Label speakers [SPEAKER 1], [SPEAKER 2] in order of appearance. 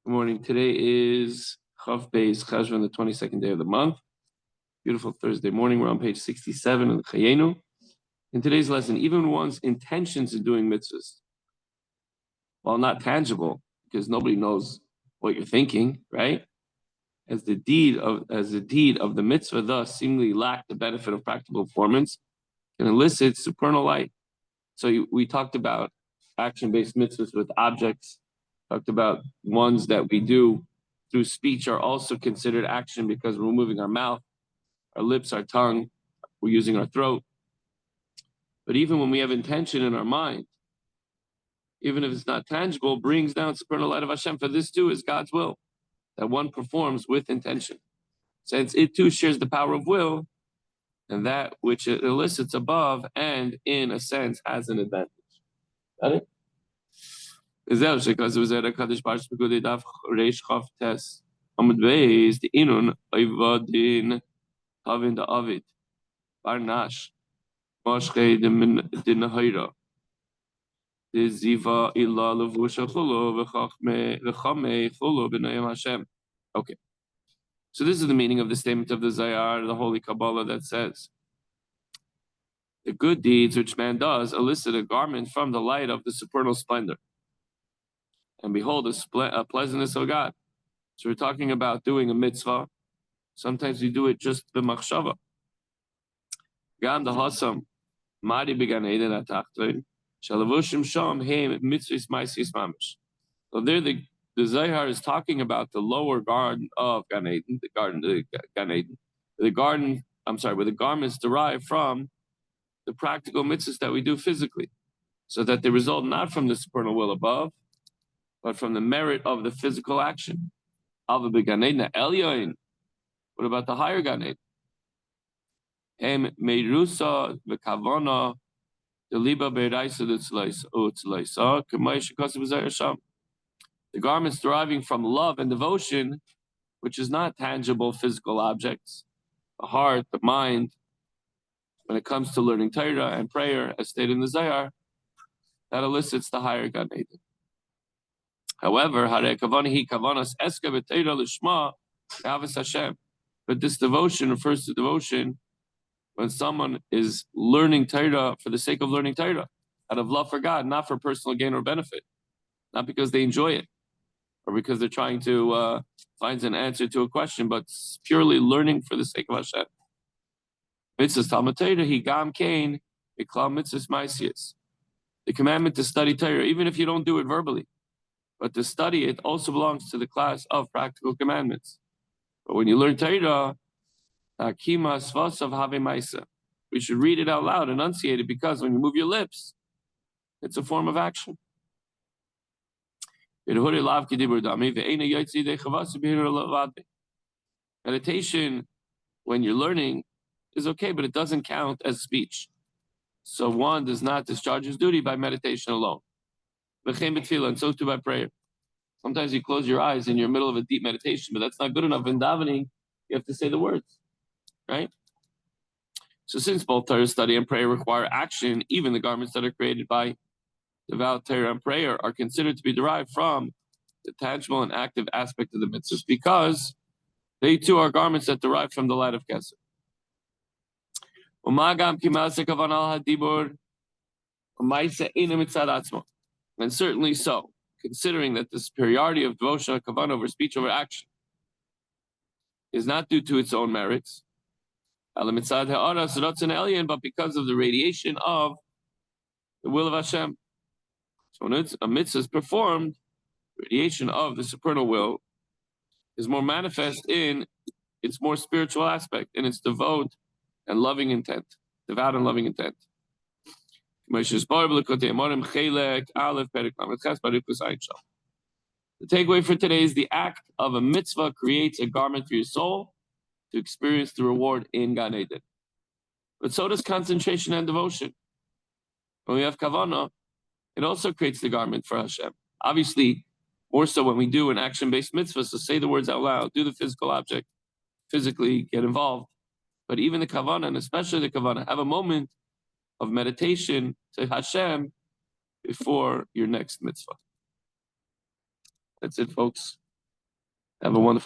[SPEAKER 1] Good morning. Today is Chav Beis Cheshvan, the 22nd day of the month. Beautiful Thursday morning. We're on page 67 of the Chayenu. In today's lesson, even one's intentions in doing mitzvahs, while not tangible, because nobody knows what you're thinking, right? As the deed of the mitzvah thus seemingly lack the benefit of practical performance, can elicit supernal light. So we talked about action-based mitzvahs with objects, talked about ones that we do through speech are also considered action because we're moving our mouth, our lips, our tongue, we're using our throat. But even when we have intention in our mind, even if it's not tangible, brings down supernal light of Hashem. For this too is God's will, that one performs with intention. Since it too shares the power of will, and that which it elicits above and in a sense has an advantage. Got it? Because it was at a Kaddish Baruch Hu Daf Reish Chav Tes Amud Beis the Inun Oivadin Havin the Avid Barnash Moshche de Nahira the Ziva Illa Levusha Chulo V'chame Chulo B'Nayim Hashem. Okay, so this is the meaning of the statement of the Zayar, the Holy Kabbalah, that says the good deeds which man does elicit a garment from the light of the supernal splendor. And behold, a pleasantness of God. So we're talking about doing a mitzvah. Sometimes we do it just b'machshava. Gam the hasam mari began eden atachtoin shalavushim sham heim mitzvahs ma'asis mamish. So there, the Zayar is talking about the lower garden of Gan Eden, where the garments derive from the practical mitzvahs that we do physically, so that they result not from the supernal will above, but from the merit of the physical action. What about the higher Gan Eden? The garments deriving from love and devotion, which is not tangible physical objects, the heart, the mind, when it comes to learning Torah and prayer, as stated in the Zayar, that elicits the higher Gan Eden. However, but this devotion refers to devotion when someone is learning Torah for the sake of learning Torah, out of love for God, not for personal gain or benefit, not because they enjoy it or because they're trying to find an answer to a question, but purely learning for the sake of Hashem. Mitzvahs Talmud Torah, he gam kain, iklam mitzvahs ma'asiyos. The commandment to study Torah, even if you don't do it verbally, but to study it also belongs to the class of practical commandments. But when you learn Torah, we should read it out loud, enunciate it, because when you move your lips, it's a form of action. Meditation, when you're learning, is okay, but it doesn't count as speech. So one does not discharge his duty by meditation alone. And so too by prayer. Sometimes you close your eyes in your middle of a deep meditation, but that's not good enough. In davening, you have to say the words, right? So since both Torah study and prayer require action, even the garments that are created by devout Torah and prayer are considered to be derived from the tangible and active aspect of the mitzvahs, because they too are garments that derive from the light of Kesed. And certainly so, considering that the superiority of devotion, kavanah, over speech over action is not due to its own merits, but because of the radiation of the will of Hashem. So when a mitzvah is performed, radiation of the supernal will is more manifest in its more spiritual aspect, in its devout and loving intent. The takeaway for today is the act of a mitzvah creates a garment for your soul to experience the reward in Gan Eden. But so does concentration and devotion. When we have kavanah, it also creates the garment for Hashem. Obviously, more so when we do an action-based mitzvah, so say the words out loud, do the physical object, physically get involved. But even the kavanah, and especially the kavanah, have a moment of meditation to Hashem before your next mitzvah. That's it, folks. Have a wonderful